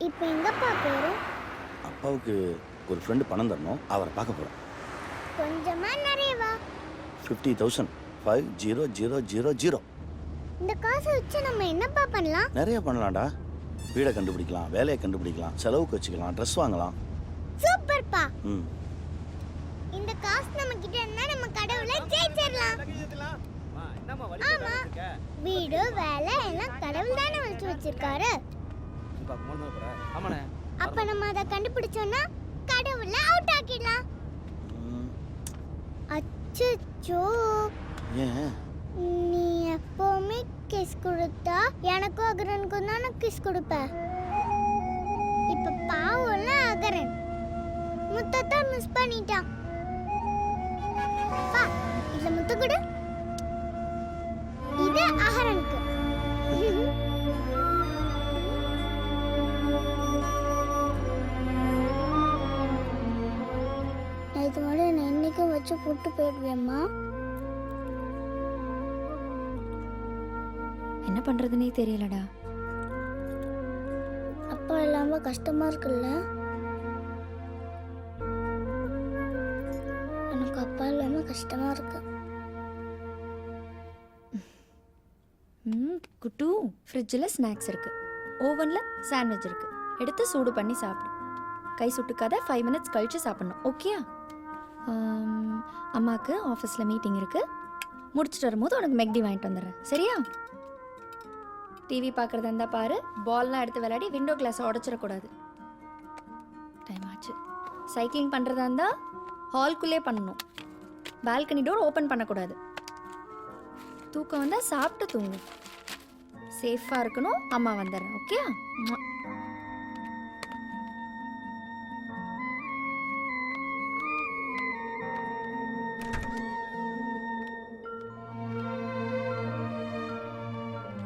இப்போ எங்கப்பா போறோம்? அப்பாவுக்கு ஒரு ஃப்ரெண்டு பணம் தரணும், அவரை பார்க்க போகிறோம். கொஞ்சமா நிறையவா? 50,000 50,000. இந்த காசை வச்சு நம்ம என்னப்பா பண்ணலாம்? நிறைய பண்ணலாம்டா. வீடை கண்டுபிடிக்கலாம், வேலையை கண்டுபிடிக்கலாம், செலவுக்கு வச்சுக்கலாம், ட்ரெஸ் வாங்கலாம். சூப்பர்ப்பா. ம் இந்த காசு நம்ம கிட்ட இருந்தா நம்ம கடவுளை ஜெயிச்சிடலாம். ஆமா, வீடு வேலை எல்லாம் கடவுள் தானே வச்சு வச்சிருக்காரு. அப்ப நம்ம அதை கண்டுபிடிச்சோம்னா கடவுளை அவுட் ஆக்கிடலாம். அச்சச்சோ, ஏன் நீ எப்பவுமே கிஸ் கொடுத்தா எனக்கும் அகரனுக்கும் தானே கிஸ் கொடுப்ப. இப்ப பாவம்ல அகரன் முத்தத்தை மிஸ் பண்ணிட்டான். பா, இதுல முத்து கொடு. இது அகரனுக்கு. இது மாதிரி நான் என்னைக்கும் வச்சு போட்டு போயிடுவேம்மா. என்ன பண்றதுனே தெரியலடா. அப்பா இல்லாம கஷ்டமா இருக்குல்ல? எனக்கு அப்பா இல்லாம கஷ்டமா இருக்கு. குட்டு, ஃப்ரிட்ஜில் ஸ்நாக்ஸ் இருக்கு, ஓவனில் சாண்ட்விச் இருக்கு. எடுத்து சூடு பண்ணி சாப்பிடு. கை சுட்டுக்காத, 5 மினிட்ஸ் கழிச்சு சாப்பிடணும். ஓகேயா? அம்மாவுக்கு ஆஃபீஸில் மீட்டிங் இருக்கு, முடிச்சுட்டு வரும்போது உனக்கு மெக்டி வாங்கிட்டு வந்துடுறேன். சரியா? டிவி பார்க்குறதா இருந்தால் பாரு, பால்லாம் எடுத்து விளையாடி விண்டோ கிளாஸை உடச்சிடக்கூடாது. டைம் ஆச்சு. சைக்கிளிங் பண்ணுறதா இருந்தால் ஹால்குள்ளே பண்ணணும், பால்கனி டோர் ஓப்பன் பண்ணக்கூடாது. தூக்கம் வந்தால் சாப்பிட்டு தூங்கும். சேஃபாக இருக்கணும். அம்மா வந்துடுறேன். ஓகே?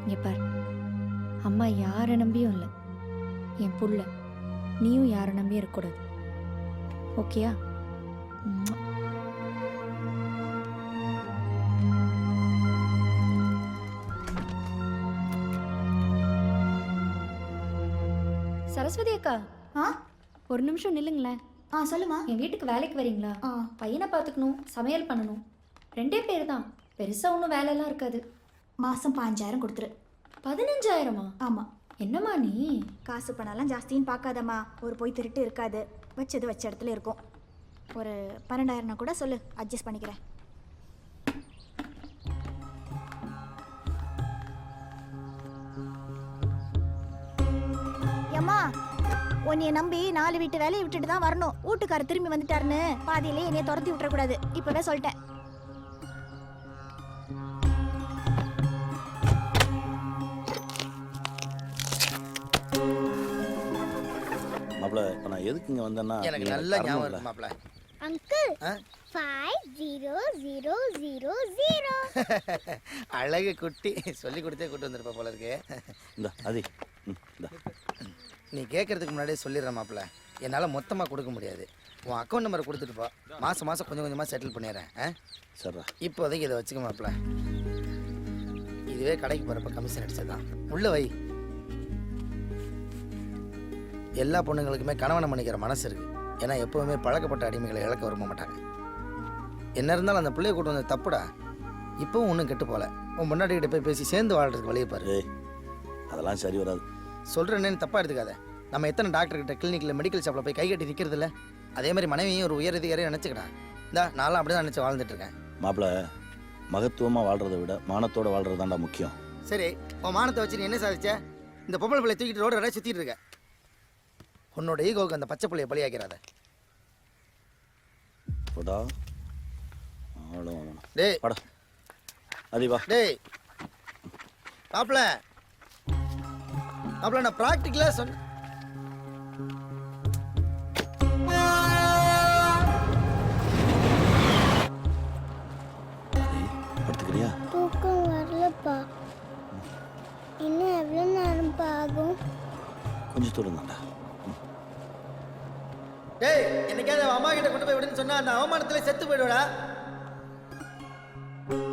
இங்கே பார், அம்மா யாரை நம்பியும் இல்லை. என் புள்ள, நீயும் யாரை நம்பியும் இருக்கக்கூடாது. ஓகேயா? சரஸ்வதி அக்கா, ஒரு நிமிஷம் நில்லுங்களேன். சொல்லுமா. என் வீட்டுக்கு வேலைக்கு வரீங்களா? பையனை பார்த்துக்கணும், சமையல் பண்ணணும். 2 பேர் தான், பெருசாக ஒன்றும் வேலையெல்லாம் இருக்காது. மாதம் 5,000 கொடுத்துரு. 15,000? ஆமாம். என்னம்மா நீ? காசு பணம்லாம் ஜாஸ்தின்னு பார்க்காதம்மா. ஒரு போய் திருட்டு இருக்காது, வச்சது வச்ச இடத்துல இருக்கும். ஒரு 12,000 கூட சொல்லு, அட்ஜஸ்ட் பண்ணிக்கிறேன். ஏம்மா, உன்னைய நம்பி 4 வீட்டு வேலையை விட்டுட்டு தான் வரணும். வீட்டுக்காரர் திரும்பி வந்துட்டாருன்னு பாதியிலே என்னைய துரத்தி விட்டுறக்கூடாது. இப்போவே சொல்லிட்டேன். மாப்ள, இப்போ நான் எதுக்கு இங்கே வந்தேன்னா எனக்கு நல்ல ஞாபகம் இருக்கு மாப்ள. அங்கிள், 50,000. அழகு குட்டி, சொல்லி கொடுத்தே கூட்டு வந்திருப்ப போல இருக்கு. இந்த அது நீ கேட்கறதுக்கு முன்னாடியே சொல்லிடுறேன் மாப்ள, என்னால் மொத்தமாக கொடுக்க முடியாது. உன் அக்கௌண்ட் நம்பரை கொடுத்துட்டு போ, மாதம் மாதம் கொஞ்சம் கொஞ்சமாக செட்டில் பண்ணிடுறேன். சரிடா. இப்போதைக்கு இதை வச்சுக்க மாப்ள. இதுவே கடைக்கு போகிறப்ப கமிஷன் அடிச்சதான். உள்ள வை. எல்லா பொண்ணுங்களுக்குமே கணவனை மன்னிக்கிற மனசு இருக்கு. ஏன்னா எப்போவுமே பழக்கப்பட்ட அடிமைகளை இழக்க விரும்ப மாட்டாங்க. என்ன இருந்தாலும் அந்த பிள்ளைய கூட்டு வந்த தப்புடா. இப்போவும் ஒன்றும் கெட்டு போகல. உன் முன்னாடிக்கிட்ட போய் பேசி சேர்ந்து வாழ்றதுக்கு வழியை பாரு. அதெல்லாம் சரி வராது. சொல்கிறேன்னு தப்பாக எடுத்துக்காத. நம்ம எத்தனை டாக்டர்கிட்ட கிளினிக்கில் மெடிக்கல் ஷாப்பில் போய் கை கட்டி நிற்கிறது இல்லை? அதே மாதிரி மனைவியும் ஒரு உயர் அதிகாரியை நினச்சிக்கிட்டா. இந்தா நானும் அப்படி தான் நினச்சி வாழ்ந்துட்டு இருக்கேன். மாப்பிள்ள, மகத்துவமாக வாழ்கிறத விட மானத்தோட வாழ்கிறது தான்டா முக்கியம். சரி, உன் மானத்தை வச்சு நீ என்ன சாதிச்ச? இந்த பொம்பளை பிள்ளை தூக்கிட்டு ரோடு வர சுற்றிட்டு இருக்க. உன்னோட ஈகோவுக்கு அந்த பச்சை பிள்ளையை பலியாக்கிறாத. போடா. டேய் படா அதிவா. டேய் மாப்பிள்ள, மாப்பிள்ள நான் ப்ராக்டிக்கலாக சொன்னேன். படுத்துக்கிறியா? தூக்கம் வரலப்பா. இன்னும் எவ்வளோ நேரம் ஆகும்? கொஞ்சம் தூரம் தான்டா. டேய், என்னைக்காவது அம்மா கிட்ட கொண்டு போய் விடுன்னு சொன்னா அந்த அவமானத்துல செத்து போயிடுவடா.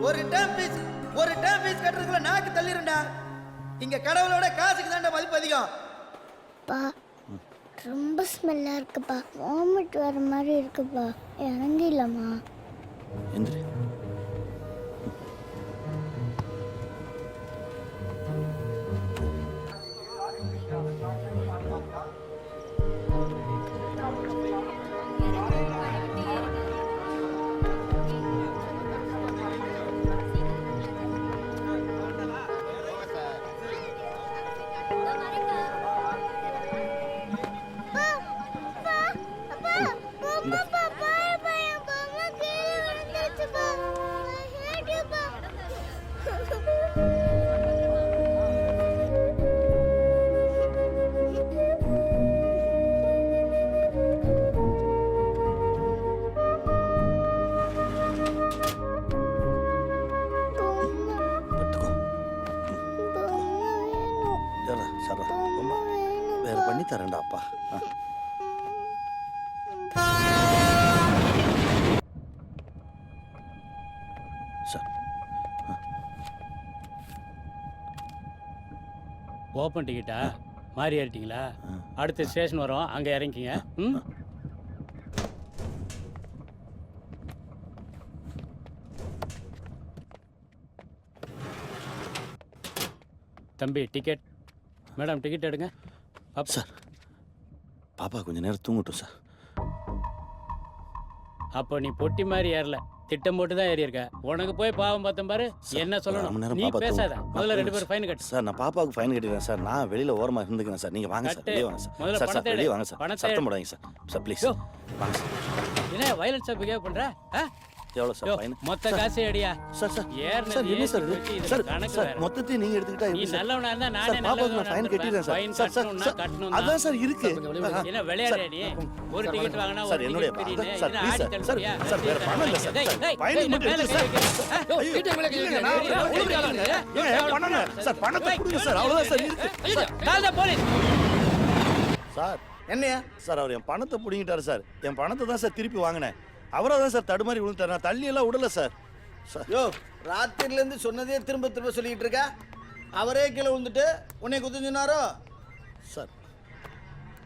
ஒரு டேம் ஃபீஸ் கட்டுறதுக்குள்ள நாக்கு தள்ளிருண்டா. இங்க கடவுளோட காசுக்கு தான்டா மதிப்பு அதிகம். பா, ரொம்ப ஸ்மெல்லா இருக்குப்பா. வாமிட் வர மாதிரி இருக்குப்பா. இறங்கிடலாமா? எந்திரி. வேற பண்ணி தரேன்டா அப்பா. சார் ஓப்பன் டிக்கெட்டா மாறி ஏறிட்டீங்களா? அடுத்த ஸ்டேஷன் வரும், அங்கே இறங்கிங்க. ம், தம்பி டிக்கெட். மேடம் டிக்கெட் எடுங்க. அப் சார் பாப்பா கொஞ்ச நேரம் தூங்கட்டும் சார். அப்போ நீ பொட்டி மாதிரி ஏறல, திட்டம் போட்டு தான் ஏறி இருக்க. உனக்கு போய் பாவம் பார்த்தேன் பாரு. என்ன அரை மணி சொல்லணும்? நேரம் நீ பாப்பா பேசாத. தூங்கும். முதல்ல 2 பேரும் ஃபைன் கட்டு. சார் நான் பாப்பாவுக்கு ஃபைன் கட்டிடுறேன் சார். நான் வெளியில ஓரமா இருந்துக்கிறேன் சார். நீங்க வாங்க சார், கட்டு. வெளியே வாங்க சார். முதல்ல சார் சார் பணத்தை வெளியே எடு. வாங்க சார். பணத்தை சத்தம் எடு. போடாதீங்க சார். சார் ப்ளீஸ் யோ. வாங்க சார். என்ன வயலன்ஸா பிஹேவ் பண்ற? ஆ? எவ்வளோ சார் யோ, ஃபைன்? மொத்த காசு அடியா. சார் சார் ஏறினது சார் என்ன சார் இது? ஏசி வச்சு சார் இதுல கணக்கு சார் வேற. மொத்தத்தையும் நீங்க எடுத்துக்கிட்டா நீ எப்படி சார்? நல்லவனா இருந்தா சார் நானே பாப்பாவுக்கு நல்லவனா நான் ஃபைன் கட்டிடுறேன் சார். ஃபைன் சார் சார் கட்டணும்னா சார் கட்டணும். அதான் சார் இருக்கு. என்ன விளையாடுற நீ? ஒரு டிக்கெட் வாங்கினா சார் ஒரு என்னுடைய டிக்கெட் ஃப்ரீ. சார் என்ன ப்ளீஸ் ஆடி சார் தள்ளுறியா? சார் வேற பணம் இல்லை சார். ஃபைன் மட்டும் எடுத்து சார். இல்லைங்க, நான் ஏங்க, பணம் இல்லை. சார் பணத்தை கொடுங்க சார். அவ்வளோதான் சார் இருக்கு. போலீஸ். சார் என்னையா? சார் அவர் என் பணத்தை பிடிங்கிட்டாரு சார். என் பணத்தை தான் சார் திருப்பி வாங்கினேன். அவராக தான் சார் தடுமாறி விழுந்தார். நான் தள்ளி எல்லாம் விடல சார். சார் யோ, ராத்திரிலேருந்து சொன்னதே திரும்ப திரும்ப சொல்லிக்கிட்டு இருக்கா. அவரே கீழே விழுந்துட்டு உன்னை குத்துஞ்சினாரோ? சார்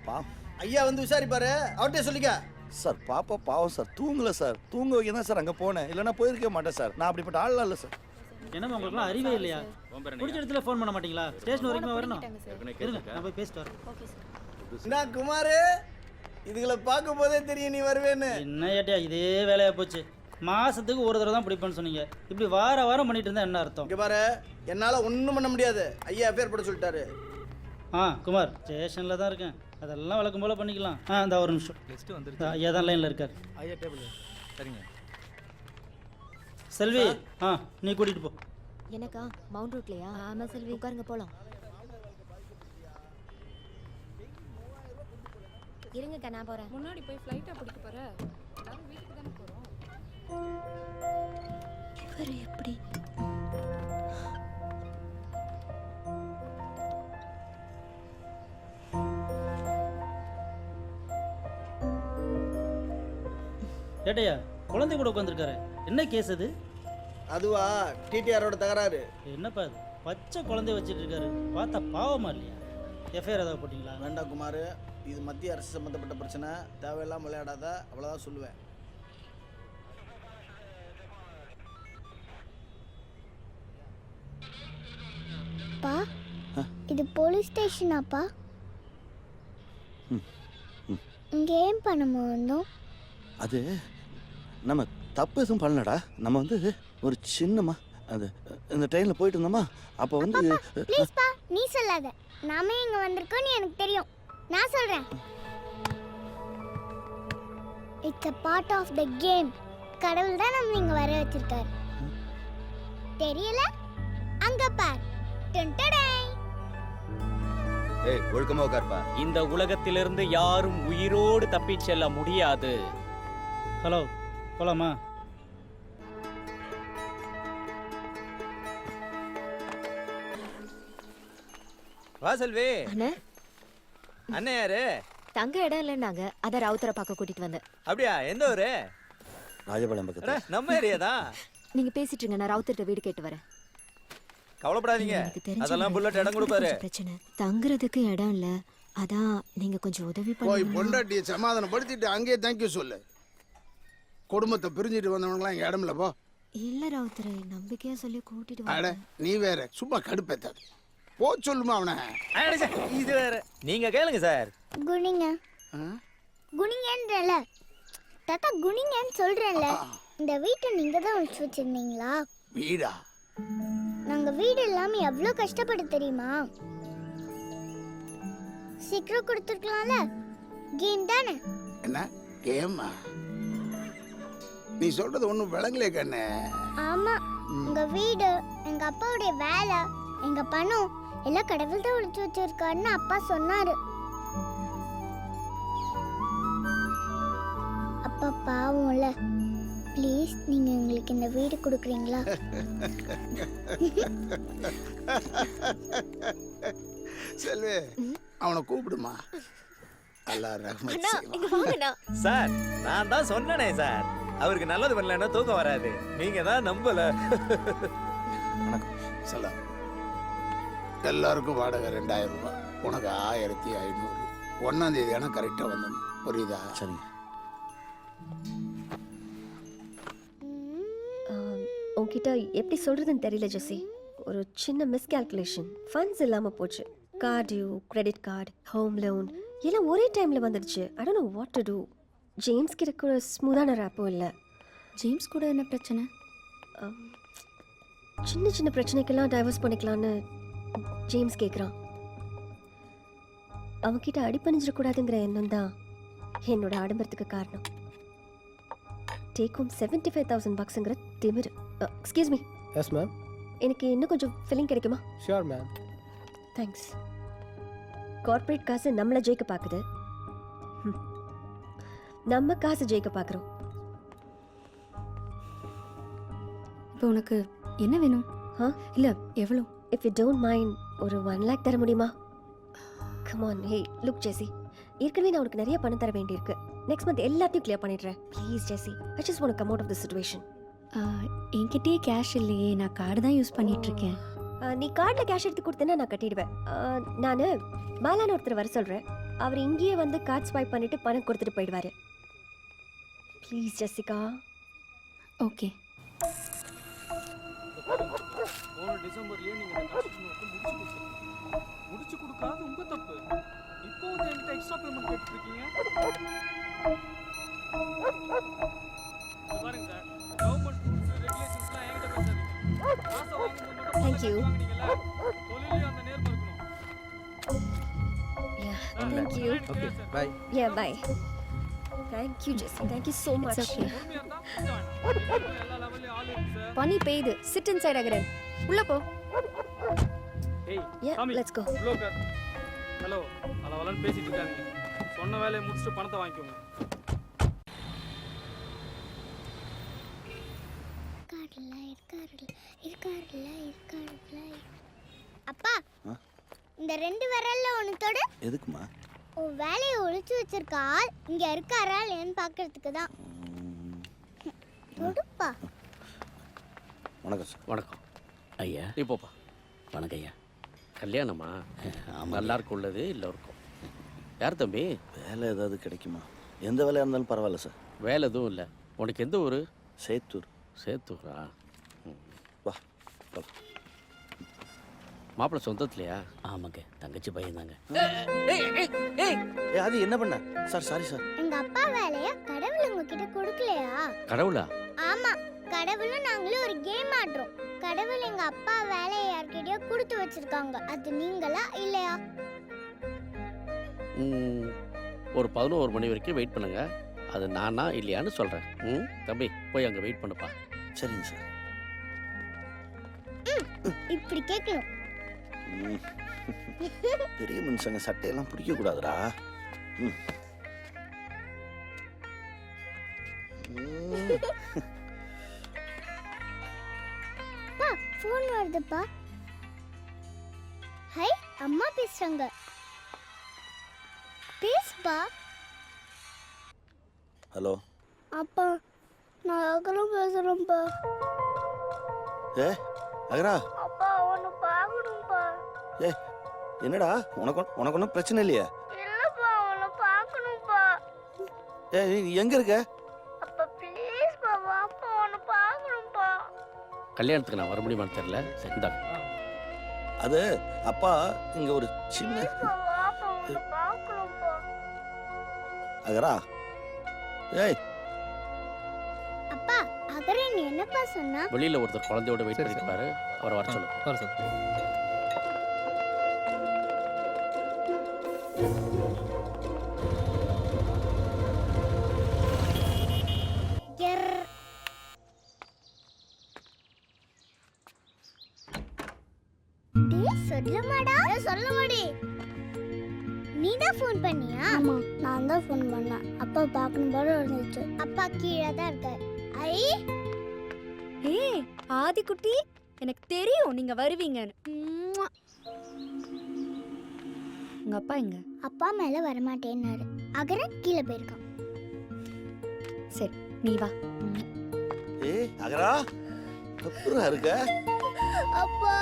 பா ஐயா வந்து விசாரிப்பாரு, அவர்கிட்ட சொல்லிக்க. சார் பாப்பா பாவம் சார், தூங்கல சார். தூங்க வைக்க தான் சார் அங்கே போனேன். இல்லைன்னா போயிருக்க மாட்டேன் சார். நான் அப்படிப்பட்ட ஆள்லாம் இல்லை சார். என்னம்மா உங்களுக்குலாம் அறிவே இல்லையா? பிடிச்ச இடத்துல ஃபோன் பண்ண மாட்டீங்களா? ஸ்டேஷன் வரைக்கும் வரணும். இருங்க, நான் போய் பேசிட்டு வரேன். என்ன குமாரு, இதுகளை பார்க்கும் போதே தெரியும் நீ வருவேன்னு. என்ன ஏட்டியா இதே வேலையா போச்சு. மாசத்துக்கு ஒரு தடவை தான் பிடிப்பேன்னு சொன்னீங்க. இப்படி வார வாரம் பண்ணிட்டு இருந்தா என்ன அர்த்தம்? இங்க பாரு, என்னால ஒன்றும் பண்ண முடியாது. ஐயா அஃபேர் போட சொல்லிட்டாரு. குமார் ஸ்டேஷனில் தான் இருக்கேன். அதெல்லாம் வழக்கம் போல பண்ணிக்கலாம். இந்த ஒரு நிமிஷம். ஐயா தான் லைனில் இருக்கார். ஐயா டேபிள் சரிங்க. செல்வி, நீ கூட்டிகிட்டு போ. எனக்கா மவுண்ட் ரோட்லையா? ஆமாம் செல்வி, உட்காருங்க போகலாம். இருங்கக்கா நான் போகிறேன். முன்னாடி போய் ஃப்ளைட்டாக பிடிக்க போகிற? எல்லாரும் வீட்டுக்கு தானே போகிறோம். இவர் எப்படி? ஏட்டையா குழந்தை கூட உட்காந்துருக்காரு. என்ன கேஸ் அது? அதுவா டிடிஆரோட தகராறு. என்னப்பா அது? பச்சை குழந்தைய வச்சுட்டு இருக்காரு. பார்த்தா பாவமா இல்லையா? எஃப்ஐஆர் ஏதாவது போட்டிங்களா? வேண்டாம் குமார், இது மத்திய அரசு சம்மந்தப்பட்ட பிரச்சனை. தேவையில்லாம விளையாடாத, அவ்வளோதான் சொல்லுவேன். அப்பா, இது போலீஸ் ஸ்டேஷனாப்பா? இங்க ஏன் பண்ண வந்தோம்? அது நம்ம தப்பு எதுவும் பண்ணலடா. நம்ம வந்து ஒரு சின்னமா அது இந்த ட்ரெயினில் போயிட்டு இருந்தோமா, அப்போ வந்து ப்ளீஸ்ப்பா, நீ சொல்லாத. நாமே இங்க வந்திருக்கோம்னு எனக்கு தெரியும். நான் சொல்றேன். It's a part of the game. கடவுள் தான் நம்ம இங்க வர வச்சிருக்காரு. தெரியல? அங்க பார். டண்டடை. ஏய் ஒழுக்கமா உட்கார்ப்பா. இந்த உலகத்திலிருந்து யாரும் உயிரோடு தப்பிச் செல்ல முடியாது. ஹலோ, போலாமா? வா செல்வி. அண்ணே, அண்ணே யாரு? தங்க இடம் இல்லைன்னாங்க, அதை ராவுத்தரை பார்க்க கூட்டிட்டு வந்தேன். அப்படியா? எந்த ஊரு? ராஜபாளையம் பக்கத்தில். நம்ம ஏரியா தான். நீங்க பேசிட்டு இருங்க, நான் ராவுத்தர்கிட்ட வீடு கேட்டு வரேன். கவலைப்படாதீங்க, எனக்கு தெரிஞ்ச அதெல்லாம் புல்லட் இடம் கொடுப்பாரு. பிரச்சனை தங்குறதுக்கு இடம் இல்ல, அதான் நீங்க கொஞ்சம் உதவி போய் பண்ணுங்க. பொண்டாட்டியை சமாதானப்படுத்திட்டு அங்கேயே தேங்க்யூ சொல்லு. குடும்பத்தை பிரிஞ்சுட்டு வந்தவங்களாம் இங்கே இடமில்ல போ. இல்ல ராவுத்தரே, நம்பிக்கையா சொல்லி கூட்டிட்டு அட வாங்க. நீ வேற சும்மா கடுப்பேத்தாது. போ சொல்லுமா அவனை. இது வேற. நீங்க கேளுங்க சார். குனிங்க குனிங்கன்றல தாத்தா, குனிங்கன்னு சொல்றேன்ல. இந்த வீட்டை நீங்க தான் ஒழிச்சு வச்சிருந்தீங்களா? வீடா? நாங்க வீடு இல்லாம எவ்வளவு கஷ்டப்பட தெரியுமா? சீக்கிரம் கொடுத்துருக்கலாம்ல. கேம் தானே. என்ன கேமா? நீ சொல்றது ஒன்றும் விளங்கலே கண்ணு. ஆமா, உங்க வீடு, எங்க அப்பாவுடைய வேலை, எங்க பணம் எல்லாம் கடவுள் தான் ஒழிச்சு வச்சிருக்காருன்னு அப்பா சொன்னாரு. அப்பா பாவம்ல. ப்ளீஸ் நீங்க எங்களுக்கு இந்த வீடு கொடுக்குறீங்களா? செல்வே, அவனை கூப்பிடுமா. அல்லாஹ் ரஹ்மத் அண்ணா, செய்வான். இங்க வாங்கண்ணா. சார் நான் தான் சொன்னனே சார், அவருக்கு நல்லது பண்ணலன்னா தூக்கம் வராது. நீங்க தான் நம்பல. வணக்கம். சலாம். எல்லாருக்கும் வாடகை 2000 ரூபாய், உனக்கு 1500. 1ஆம் தேதி ஆனால் கரெக்டாக வந்துடணும். புரியுதா? சரிங்க. உன்கிட்ட எப்படி சொல்கிறதுன்னு தெரியல ஜெஸ்ஸி. ஒரு சின்ன மிஸ்கால்குலேஷன், ஃபண்ட்ஸ் இல்லாமல் போச்சு. Card due, credit card, home loan எல்லாம் ஒரே டைமில் வந்துடுச்சு. I don't know what to do. James கிட்ட கூட ஸ்மூத்தான ரேப்பும் இல்லை. ஜேம்ஸ் கூட என்ன பிரச்சனை? சின்ன சின்ன பிரச்சனைக்கெல்லாம் டைவர்ஸ் பண்ணிக்கலான்னு ஜேம்ஸ் கேட்குறான். அவன்கிட்ட அடிப்பணிஞ்சிடக்கூடாதுங்கிற எண்ணம் தான் என்னோட ஆடம்பரத்துக்கு காரணம். டேக் ஹோம் $75,000 திமிரு. Excuse me. Yes ma'am. எனக்கு இன்னும் கொஞ்சம் ஃபில்லிங் கிடைக்குமா? Sure ma'am. தேங்க்ஸ். கார்ப்பரேட் காசு நம்மளை ஜெயிக்க பார்க்குது, நம்ம காசு ஜெயிக்க பார்க்குறோம். இப்போ உனக்கு என்ன வேணும்? இல்லை எவ்வளோ? இஃப் யூ டோன்ட் மைண்ட் ஒரு 1 lakh தர முடியுமா? Come on. Hey look Jessie, ஏற்கனவே நான் உனக்கு நிறைய பணம் தர வேண்டியிருக்கு. நெக்ஸ்ட் மந்த் எல்லாத்தையும் கிளியர் பண்ணிடுறேன். Please Jessie, I just want to come out of the situation. என்கிட்டயே கேஷ் இல்லையே, நான் கார்டு தான் யூஸ் பண்ணிகிட்ருக்கேன். நீ கார்டில் கேஷ் எடுத்து கொடுத்தேன்னா நான் கட்டிடுவேன். நான் பாலான்னு ஒருத்தர் வர சொல்கிறேன். அவர் இங்கேயே வந்து கார்டு ஸ்வைப் பண்ணிவிட்டு பணம் கொடுத்துட்டு போயிடுவார். Please Jessica. ஓகே. போன டிசம்பர்லயே நீங்க இந்த கன்ஸ்ட்ரக்ஷன் ஒர்க் முடிச்சு கொடுக்காது உங்க தப்பு. இப்போ வந்து என்கிட்ட எக்ஸ்ட்ரா பேமெண்ட் கேட்டுட்டு இருக்கீங்க. பாருங்க சார், கவர்மெண்ட் ரூல்ஸ் ரெகுலேஷன்ஸ்லாம் என்கிட்ட பேசாதீங்க. காசை வாங்கும்போது மட்டும் Thank you. வாங்குனீங்கல்ல, தொழிலையும் அந்த நேர்மை இருக்கணும். Yeah, thank you. Okay bye. Yeah, bye. Thank you, Jessie. Thank you so much. It's okay. பொறுமையா இருந்தா புரிஞ்சுவாங்க. எல்லா லெவல்லயும் ஆள் இருக்கு சார். பனி பெய்யுது. Sit inside Agaran. உள்ள போ. ஏய் Yeah, சாமி, let's go. உள்ள உட்கார். ஹலோ, அளவலன்னு பேசிட்டு இருக்காதீங்க. சொன்ன வேலையை முடிச்சுட்டு பணத்தை வாங்கிக்கோங்க. அப்பா, இந்த 2 விரல்ல ஒன்று தொடு. எதுக்குமா? உன் வேலையை ஒழிச்சு வச்சிருக்க ஆள் இங்க இருக்காரா இல்லையான்னு பார்க்கறதுக்கு தான். தொடுப்பா. வணக்கம் சார். வணக்கம் ஐயா. நீ போப்பா. வணக்கம் ஐயா. கல்யாணமா? எல்லாருக்கும் உள்ளது எல்லோருக்கும். யார் தம்பி? வேலை ஏதாவது கிடைக்குமா? எந்த வேலையாக இருந்தாலும் பரவாயில்ல சார். வேலை எதுவும் இல்லை. உனக்கு எந்த ஊர்? சேத்தூர். சேத்தூரா? வா. மாப்பிள்ளை சொந்தத்துலையா? ஆமாங்க, தங்கச்சி பையன் தாங்க. அது என்ன பண்ண சார்? Sorry sir. எங்க அப்பா வேலைய கடவுள் உங்ககிட்ட கொடுக்கலையா? கடவுளா? ஆமா, கடவுளும் நாங்களும் ஒரு கேம் ஆடுறோம். கடவுள் எங்க அப்பா வேலையை யார்கிட்டயோ கொடுத்து வச்சிருக்காங்க. அது நீங்களா இல்லையா? ஒரு 11 மணி வரைக்கும் வெயிட் பண்ணுங்க. அது நானா இல்லையான்னு சொல்கிறேன். தம்பி போய் அங்கே வெயிட் பண்ணுப்பா. சரிங்க சார். இப்படி கேட்கணும். பெரிய மனுஷங்க சட்டையெல்லாம் பிடிக்க கூடாதுடா. பா, ஃபோன் வருதுப்பா. ஹை, அம்மா பேசுறாங்க. பேசுப்பா. ஹலோ அப்பா, நான் அகரம் பேசுறேன்ப்பா. ஏ அகரா. அப்பா, ஒன்னு பார்க்கணும்ப்பா. ஏ என்னடா, உனக்கு ஒன்றும் பிரச்சனை இல்லையா? நீ எங்க இருக்க? அப்பா ப்ளீஸ் பா வாப்பா உன்னை பார்க்கணும்ப்பா. கல்யாணத்துக்கு நான் வர முடியுமான்னு தெரியல. சரி இந்தா. அது அப்பா இங்க ஒரு சின்ன வாப்பா உன்னை பார்க்கணும்ப்பா. அகரா. ஏய் அப்பா அகரன் என்னப்பா சொன்னா? வெளியில ஒருத்தர் குழந்தையோட வெயிட் பண்ணிட்டு இருப்பாரு. அவரை வர சொல்லுங்க. சொல்லமாடா சொல்லமாடி. நீ தான் ஃபோன் பண்ணியா? ஆமா நான் தான் ஃபோன் பண்ணேன். அப்பா பார்க்கணும் போல இருந்துச்சு. அப்பா கீழே தான் இருக்காரு. ஐ ஏய் ஆதிக்குட்டி, எனக்கு தெரியும் நீங்க வருவீங்கன்னு. உங்க அப்பா எங்க? அப்பா மேல வரமாட்டேன்னாரு. அகரன் கீழே போயிருக்கான். சரி நீ வா. ஏய் அகரா, அப்புறம் இருக்க? அப்பா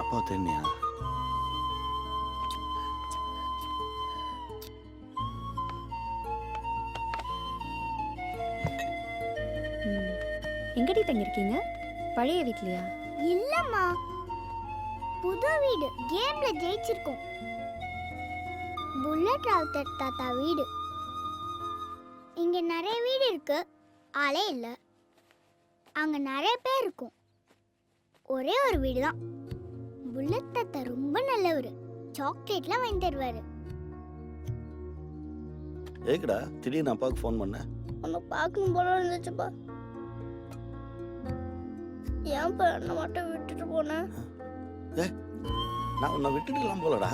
அப்பா தெரியா? எங்கடி தங்கிருக்கீங்க? பழைய வீட்லயா? இல்லம்மா, புது வீடு. கேம்ல ஜெயிச்சிருக்கோம். புல்லட் ராவுத்தர் தாத்தா வீடு. இங்க நிறைய வீடு இருக்கு, ஆளே இல்ல. அங்க நிறைய பேர் இருக்கும், ஒரே ஒரு வீடு தான். புல்லட் தாத்தா ரொம்ப நல்லவர். சாக்லேட்லாம் வாங்கி தருவாரு. ஏக்கடா திடீர்னு அப்பாவுக்கு ஃபோன் பண்ண? உன்னை பார்க்கணும் போல இருந்துச்சுப்பா. ஏன்ப்பா என்னை மட்டும் விட்டுட்டு போனேன்? நான் உன்னை விட்டுட்டுலாம் போலடா.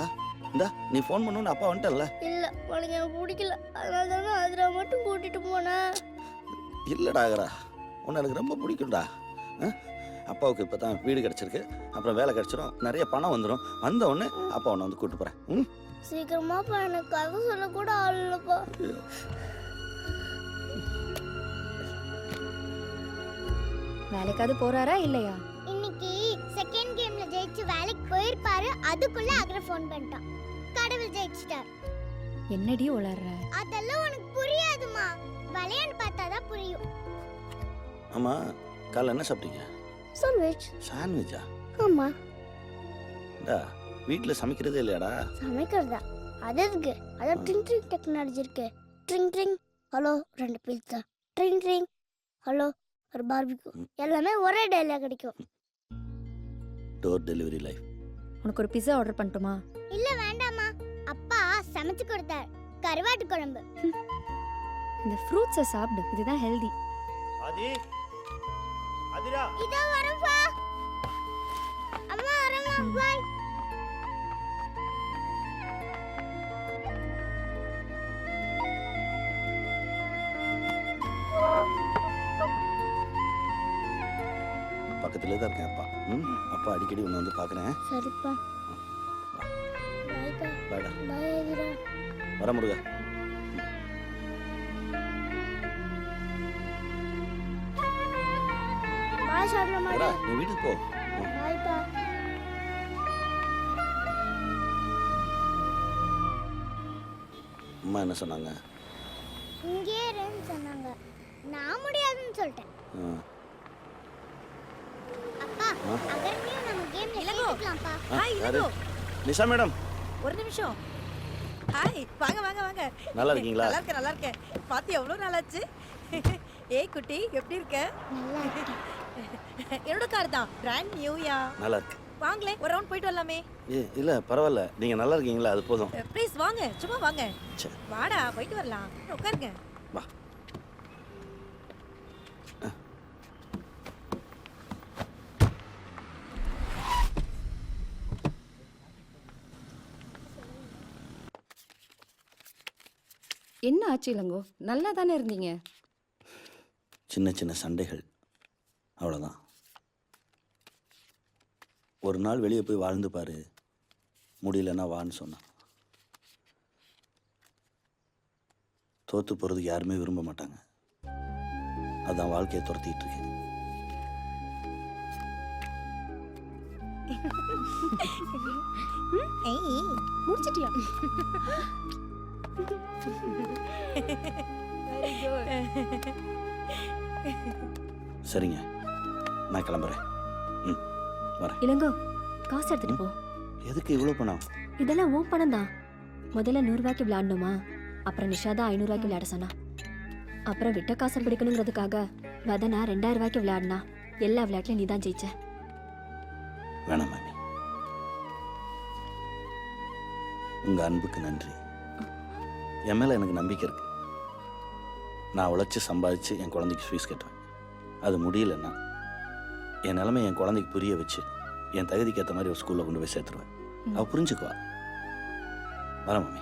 இந்தா நீ ஃபோன் பண்ணணும்னு அப்பா வந்துட்டல்ல. இல்ல உனக்கு எனக்கு பிடிக்கல, அதனால தானே அதில் மட்டும் கூட்டிட்டு போனேன். இல்லடா அகரா, உன்னை எனக்கு ரொம்ப பிடிக்கும்டா. அப்பாவுக்கு இப்போ தான் வீடு கிடச்சிருக்கு, அப்புறம் வேலை கிடச்சிரும், நிறைய பணம் வந்துடும். வந்த உடனே அப்பா உன்னை வந்து கூப்பிட்டு போகிறேன். ம் சீக்கிரமாப்பா, எனக்கு கதை சொல்ல கூட ஆள் இல்லப்பா. வேலைக்காவது போறாரா இல்லையா? இன்னைக்கு செகண்ட் கேம்ல ஜெயிச்சு வேலைக்கு போயிருப்பாரு. அதுக்குள்ள அகர ஃபோன் பண்ணிட்டான். கடவுள் ஜெயிச்சிட்டார். என்னடி உளறற? அதெல்லாம் உனக்கு புரியாதுமா, விளையாண்டு பார்த்தாதான் புரியும். ஆமா, காலைல என்ன சாப்பிட்டீங்க? சாண்ட்விச். சாண்ட்விச்சா? ஆமா. டா வீட்டில் சமைக்கிறதே இல்லையாடா? சமைக்கிறதா? அது எதுக்கு? அதான் ட்ரிங் ட்ரிங் டெக்னாலஜி இருக்கு. Drink drink hello 2 pizza. Drink drink hello ஒரு பார்பிக்யூ. எல்லாமே ஒரே டேல கிடைக்கும். Door delivery life. உனக்கு ஒரு பிஸா ஆர்டர் பண்ணட்டுமா? இல்ல வேண்டாமா, அப்பா சமைச்சு கொடுத்தார். கருவாட்டு குழம்பு. இந்த ஃப்ரூட்ஸை சாப்பிடு, இதுதான் ஹெல்தி. ஆதி ஆதிரா, இதோ வரேன்ப்பா. அம்மா வரேம்மா, பை. பக்கத்துலேயே தான் இருக்கேன் அப்பா. அப்பா அடிக்கடி உன்னை வந்து பார்க்குறேன். சரிப்பா. பைப்பா. பாடா. பை ஆதிரா. வர முருகா. பாய் சொல்லலாமா? நீ வீட்டுக்கு போ. பாய்ப்பா. அம்மா என்ன சொன்னாங்க? இங்கே இருன்னு சொன்னாங்க. நான் முடியாதுன்னு சொல்லிட்டேன். அப்பா அகர்னியும் நம்ம கேம்ல ஜெயிக்கலாம்ப்பா. ஹாய் இளங்கோ. நிஷா மேடம், ஒரு நிமிஷம். ஹாய், வாங்க வாங்க வாங்க. நல்லா இருக்கீங்களா? நல்லா இருக்கேன். பாத்தி எவ்வளவு நாளாச்சு. ஏய் குட்டி, எப்படி இருக்க? நல்லா இருக்கேன். என்னோட கார் தான், பிராண்ட் நியூயா. நல்லா இருக்கு. வாங்களே, ஒரு ரவுண்ட் போயிட்டு வரலாமே. இல்ல பரவாயில்ல, நீங்க நல்லா இருக்கீங்களா, அது போதும். ப்ளீஸ் வாங்க, சும்மா வாங்க. சரி வாடா, போயிட்டு வரலாம். உட்காருங்க. வா. என்ன ஆச்சு இளங்கோ? நல்லா தானே இருந்தீங்க. சின்ன சின்ன சண்டைகள், அவ்வளோதான். ஒரு நாள் வெளியே போய் வாழ்ந்து பாரு, முடியலன்னா வான்னு சொன்னான். தோத்து போகிறதுக்கு யாருமே விரும்ப மாட்டாங்க. அதான் வாழ்க்கையை துரத்திட்டு இருக்கேன். ஏய் முடிச்சிட்டியா? சரிங்க, நான் கிளம்புறேன். ம், வரேன். இளங்கோ, காசு எடுத்துட்டு போ. எதுக்கு இவ்வளோ பணம்? இதெல்லாம் உன் பணம் தான். முதல்ல 100 ரூபாய்க்கு விளையாடணுமா, அப்புறம் நிஷாதா 500 ரூபாய்க்கு விளையாட சொன்னா, அப்புறம் விட்ட காசை பிடிக்கணுங்கிறதுக்காக வதனா 2000 ரூபாய்க்கு விளையாடினா. எல்லா விளையாட்டுலையும் நீ தான் ஜெயிச்ச. வேணாம் மாமி, உங்கள் அன்புக்கு நன்றி. என் மேலே எனக்கு நம்பிக்கை இருக்கு. நான் உழைச்சி சம்பாதிச்சு என் குழந்தைக்கு ஃபீஸ் கட்டுவேன். அது முடியலன்னா என் நிலைமை என் குழந்தைக்கு புரிய வச்சு என் தகுதிக்கு ஏற்ற மாதிரி ஒரு ஸ்கூலில் கொண்டு போய் சேர்த்துருவேன். அவள் புரிஞ்சுக்குவா. வரேன் மாமி.